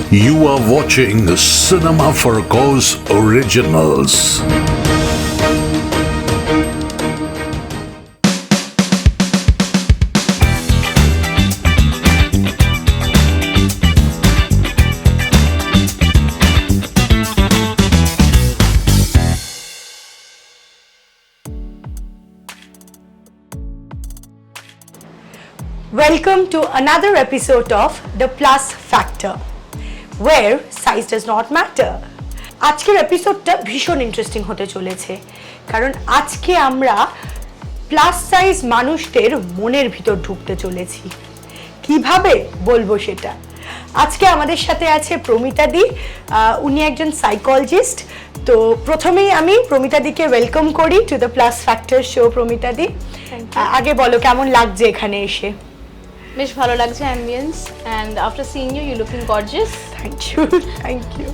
You are watching Cinema for Cause Originals. Welcome to another episode of The Plus Factor, where size does not matter. আজকের এপিসোডটা ভীষণ interesting হতে চলেছে, কারণ আজকে আমরা প্লাস সাইজ মানুষদের মনের ভিতর ঢুকতে চলেছি। কিভাবে বলবো সেটা। আজকে আমাদের সাথে আছে প্রমিতা দি, উনি একজন সাইকোলজিস্ট। তো প্রথমেই আমি প্রমিতা দিকে ওয়েলকাম করি to the plus factor show. Pramita di, আগে বলো কেমন লাগছে এখানে এসে? বেশ ভালো লাগছে ambience, and after seeing you looking gorgeous. Thank you.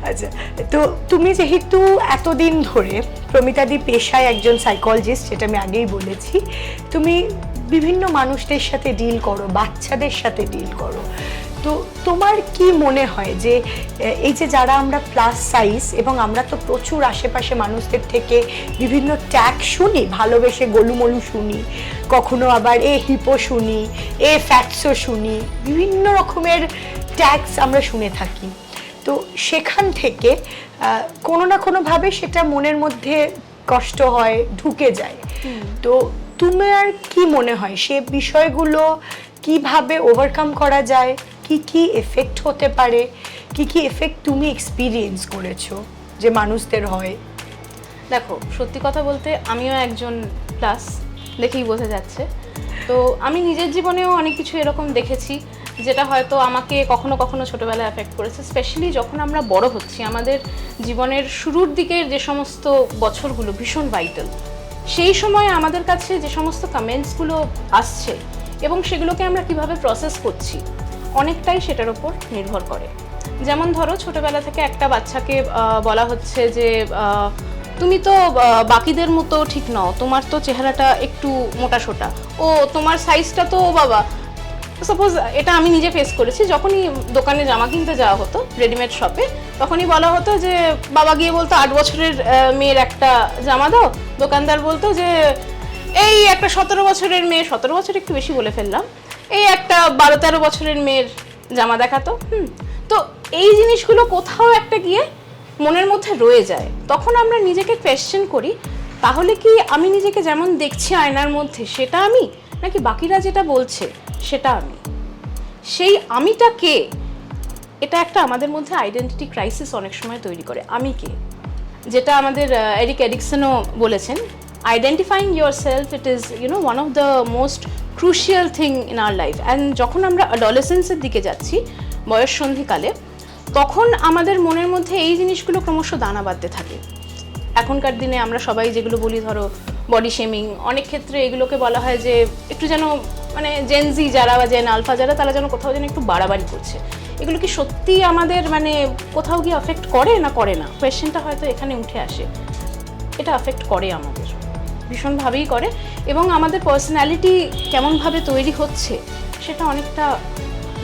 আচ্ছা, তো তুমি যেহেতু এতদিন ধরে প্রমিতাদি পেশায় একজন সাইকোলজিস্ট, যেটা আমি আগেই বলেছি, তুমি বিভিন্ন মানুষদের সাথে ডিল করো, বাচ্চাদের সাথে ডিল করো। তো তোমার কি মনে হয় যে এই যে যারা আমরা প্লাস সাইজ, এবং আমরা তো প্রচুর আশেপাশে মানুষদের থেকে বিভিন্ন ট্যাগ শুনি, ভালোবেসে গোলুমলু শুনি, কখনো আবার এ হিপো শুনি, এ ফ্যাটসও শুনি, বিভিন্ন রকমের ট্যাগস আমরা শুনে থাকি। তো সেখান থেকে কোনো না কোনোভাবে সেটা মনের মধ্যে কষ্ট হয়, ঢুকে যায়। তো তোমার কি মনে হয় সে বিষয়গুলো কিভাবে ওভারকাম করা যায়? কি এফেক্ট হতে পারে? কি এফেক্ট তুমি এক্সপিরিয়েন্স করেছো যে মানুষদের হয়? দেখো, সত্যি কথা বলতে আমিও একজন প্লাস, দেখেই বোঝা যাচ্ছে। তো আমি নিজের জীবনেও অনেক কিছু এরকম দেখেছি যেটা হয়তো আমাকে কখনো কখনো ছোটোবেলায় এফেক্ট করেছে। স্পেশালি যখন আমরা বড় হচ্ছি, আমাদের জীবনের শুরুর দিকের যে সমস্ত বছরগুলো ভীষণ ভাইটাল। সেই সময় আমাদের কাছে যে সমস্ত কমেন্টসগুলো আসছে এবং সেগুলোকে আমরা কিভাবে প্রসেস করছি, অনেকটাই সেটার উপর নির্ভর করে। যেমন ধরো, ছোটোবেলা থেকে একটা বাচ্চাকে বলা হচ্ছে যে তুমি তো বাকিদের মতো ঠিক নও, তোমার তো চেহারাটা একটু মোটা সোটা, ও তোমার সাইজটা তো বাবা। সাপোজ এটা আমি নিজে ফেস করেছি, যখনই দোকানে জামা কিনতে যাওয়া হতো রেডিমেড শপে, তখনই বলা হতো যে বাবা গিয়ে বলতো 8 বছরের মেয়ের একটা জামা দাও, দোকানদার বলতো যে এই একটা 17 বছরের মেয়ে, 17 বছর একটু বেশি বলে ফেললাম, এই একটা 12-13 বছরের মেয়ের জামা দেখাতো। তো এই জিনিসগুলো কোথাও একটা গিয়ে মনের মধ্যে রয়ে যায়। তখন আমরা নিজেকে কোয়েশ্চেন করি, তাহলে কি আমি নিজেকে যেমন দেখছি আয়নার মধ্যে সেটা আমি, নাকি বাকিরা যেটা বলছে সেটা আমি? সেই আমিটা কে? এটা একটা আমাদের মধ্যে আইডেন্টিটি ক্রাইসিস অনেক সময় তৈরি করে। আমি কে, যেটা আমাদের এরিক এরিকসনও বলেছেন, identifying your self, it is one of the most crucial thing in our life. And যখন আমরা অ্যাডোলেসেন্সের দিকে যাচ্ছি, বয়ঃসন্ধিকালে, তখন আমাদের মনের মধ্যে এই জিনিসগুলো ক্রমশ দানা বাঁধতে থাকে। এখনকার দিনে আমরা সবাই যেগুলো বলি, ধরো বডি শেমিং, অনেক ক্ষেত্রে এগুলোকে বলা হয় যে একটু যেন মানে জেনজি যারা বা জেন আলফা যারা, তারা যেন কোথাও যেন একটু বাড়াবাড়ি করছে। এগুলো কি সত্যি আমাদের মানে কোথাও গিয়ে অ্যাফেক্ট করে না করে না? কোয়েশ্চেনটা হয়তো এখানে উঠে আসে। এটা অ্যাফেক্ট করে, আমাদের ভীষণভাবেই করে, এবং আমাদের পার্সোনালিটি কেমনভাবে তৈরি হচ্ছে সেটা অনেকটা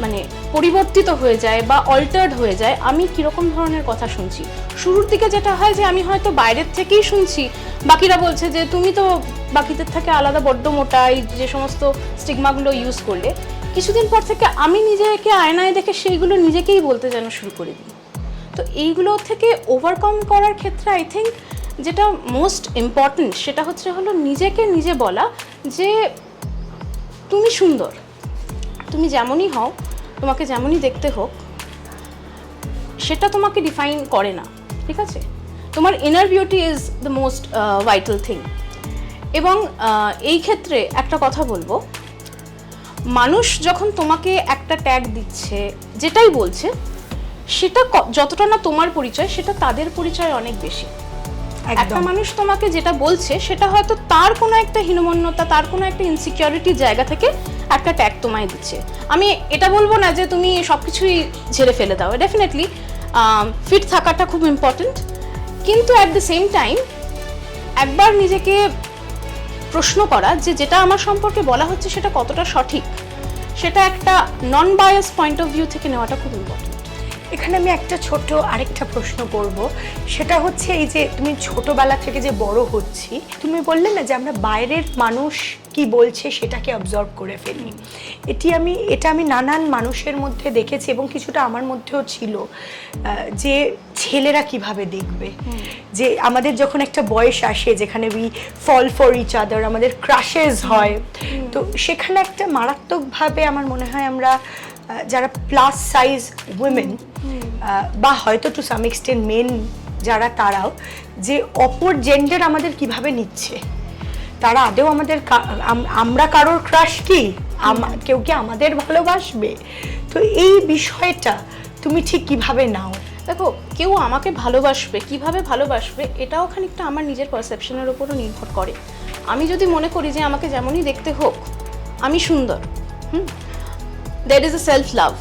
মানে পরিবর্তিত হয়ে যায় বা অল্টার্ড হয়ে যায়। আমি কীরকম ধরনের কথা শুনছি, শুরুর দিকে যেটা হয় যে আমি হয়তো বাইরের থেকেই শুনছি, বাকিরা বলছে যে তুমি তো বাকিদের থেকে আলাদা, বড্ড মোটা, এই যে সমস্ত স্টিগমাগুলো ইউজ করলে, কিছুদিন পর থেকে আমি নিজেকে আয়নায় দেখে সেইগুলো নিজেকেই বলতে যেন শুরু করে দিই। তো এইগুলো থেকে ওভারকাম করার ক্ষেত্রে আই থিঙ্ক যেটা মোস্ট ইম্পর্ট্যান্ট সেটা হলো নিজেকে নিজে বলা যে তুমি সুন্দর, তুমি যেমনই হও, তোমাকে যেমনই দেখতে হোক, সেটা তোমাকে ডিফাইন করে না, ঠিক আছে? তোমার inner beauty is the most vital thing. এবং এই ক্ষেত্রে একটা কথা বলবো, মানুষ যখন তোমাকে একটা ট্যাগ দিচ্ছে, যেটাই বলছে, সেটা যতটা না তোমার পরিচয়, সেটা তাদের পরিচয় অনেক বেশি। একটা মানুষ তোমাকে যেটা বলছে সেটা হয়তো তার কোনো একটা হীনমন্যতা, তার কোনো একটা ইনসিকিউরিটির জায়গা থেকে একটা ট্যাগ তোমায় দিচ্ছে। আমি এটা বলবো না যে তুমি সব কিছুই ঝেড়ে ফেলে দাও, ডেফিনেটলি ফিট থাকাটা খুব ইম্পর্টেন্ট, কিন্তু অ্যাট দ্য সেম টাইম একবার নিজেকে প্রশ্ন করা যে যেটা আমার সম্পর্কে বলা হচ্ছে সেটা কতটা সঠিক, সেটা একটা নন বায়াস পয়েন্ট অফ ভিউ থেকে নেওয়াটা খুব ইম্পর্টেন্ট। এখানে আমি একটা ছোট আরেকটা প্রশ্ন করব, সেটা হচ্ছে এই যে তুমি ছোটবেলা থেকে যে বড় হচ্ছি, তুমি বললে না যে আমরা বাইরের মানুষ কি বলছে সেটাকে অবজার্ভ করে ফেলি। এটা আমি নানান মানুষের মধ্যে দেখেছি এবং কিছুটা আমার মধ্যেও ছিল, যে ছেলেরা কিভাবে দেখবে, যে আমাদের যখন একটা বয়স আসে যেখানে we fall for each other, আমাদের ক্রাশেস হয়, তো সেখানে একটা মারাত্মকভাবে আমার মনে হয় আমরা যারা প্লাস সাইজ উইমেন বা হয়তো টু সাম এক্সটেন্ট মেন যারা, তারাও যে অপর জেন্ডার আমাদের কিভাবে নিচ্ছে, তারা আদেও আমাদের আমরা কারোর ক্রাশ কি, কেউ কি আমাদের ভালোবাসবে, তো এই বিষয়টা তুমি ঠিক কিভাবে নাও? দেখো, কেউ আমাকে ভালোবাসবে, কিভাবে ভালোবাসবে, এটাও খানিকটা আমার নিজের পারসেপশনের উপরও নির্ভর করে। আমি যদি মনে করি যে আমাকে যেমনই দেখতে হোক আমি সুন্দর, that is a self love,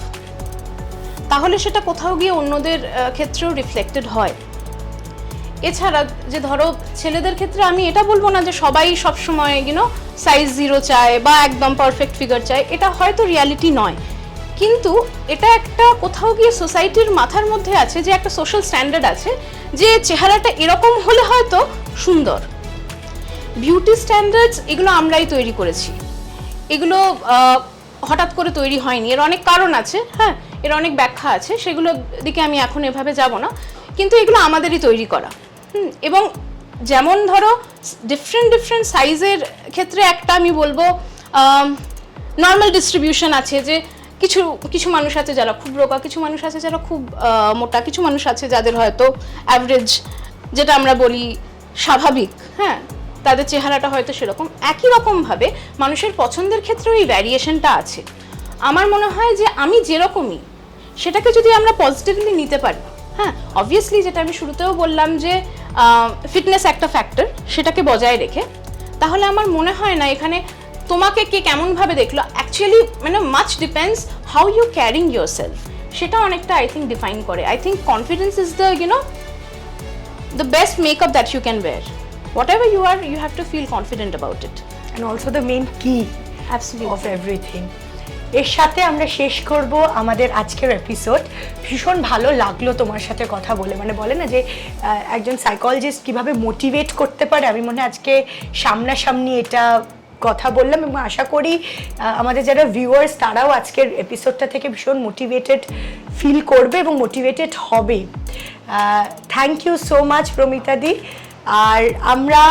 তাহলে সেটা কোথাও গিয়ে অন্যদের ক্ষেত্রেও রিফ্লেক্টেড হয়। এছাড়া যে ধরো ছেলেদের ক্ষেত্রে আমি এটা বলবো না যে সবাই সবসময় সাইজ 0 চায় বা একদম পারফেক্ট ফিগার চায়, এটা হয়তো রিয়ালিটি নয়, কিন্তু এটা একটা কোথাও গিয়ে সোসাইটির মাথার মধ্যে আছে যে একটা সোশ্যাল স্ট্যান্ডার্ড আছে যে চেহারাটা এরকম হলে হয়তো সুন্দর। বিউটি স্ট্যান্ডার্ডস এগুলো আমরাই তৈরি করেছি, এগুলো হঠাৎ করে তৈরি হয়নি, এর অনেক কারণ আছে, হ্যাঁ, এর অনেক ব্যাখ্যা আছে, সেগুলোর দিকে আমি এখন এভাবে যাব না, কিন্তু এগুলো আমাদেরই তৈরি করা। এবং যেমন ধরো ডিফারেন্ট সাইজের ক্ষেত্রে একটা আমি বলবো নর্মাল ডিস্ট্রিবিউশন আছে, যে কিছু মানুষ আছে যারা খুব রোগা, কিছু মানুষ আছে যারা খুব মোটা, কিছু মানুষ আছে যাদের হয়তো অ্যাভারেজ, যেটা আমরা বলি স্বাভাবিক, হ্যাঁ, তাদের চেহারাটা হয়তো সেরকম। একই রকমভাবে মানুষের পছন্দের ক্ষেত্রেও এই ভ্যারিয়েশনটা আছে। আমার মনে হয় যে আমি যেরকমই, সেটাকে যদি আমরা পজিটিভলি নিতে পারি, হ্যাঁ, অবভিয়াসলি যেটা আমি শুরুতেও বললাম যে ফিটনেস একটা ফ্যাক্টর, সেটাকে বজায় রেখে, তাহলে আমার মনে হয় না এখানে তোমাকে কে কেমনভাবে দেখলো, actually much depends how you carrying yourself, সেটা অনেকটা আই থিঙ্ক ডিফাইন করে। I think confidence is the best makeup that you can wear. Whatever you are, you have to feel confident about it. And also the main key Absolutely. of everything. এর সাথে আমরা শেষ করব আমাদের আজকের episode. ভীষণ ভালো লাগলো তোমার সাথে কথা বলে, বলে না যে একজন সাইকোলজিস্ট কিভাবে মোটিভেট করতে পারে, আমি মনে হয় আজকে সামনাসামনি এটা কথা বললাম, এবং আশা করি আমাদের যারা ভিউয়ার্স তারাও আজকের এপিসোডটা থেকে ভীষণ মোটিভেটেড ফিল করবে এবং মোটিভেটেড হবে। Thank you so much Pramita di. আর আমরা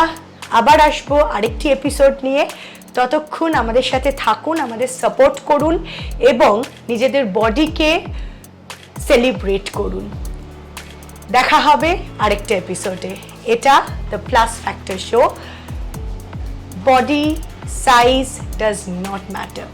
আবার আসবো আরেকটি এপিসোড নিয়ে, ততক্ষণ আমাদের সাথে থাকুন, আমাদের সাপোর্ট করুন এবং নিজেদের বডিকে সেলিব্রেট করুন। দেখা হবে আরেকটা এপিসোডে। এটা the plus factor show. Body size does not matter.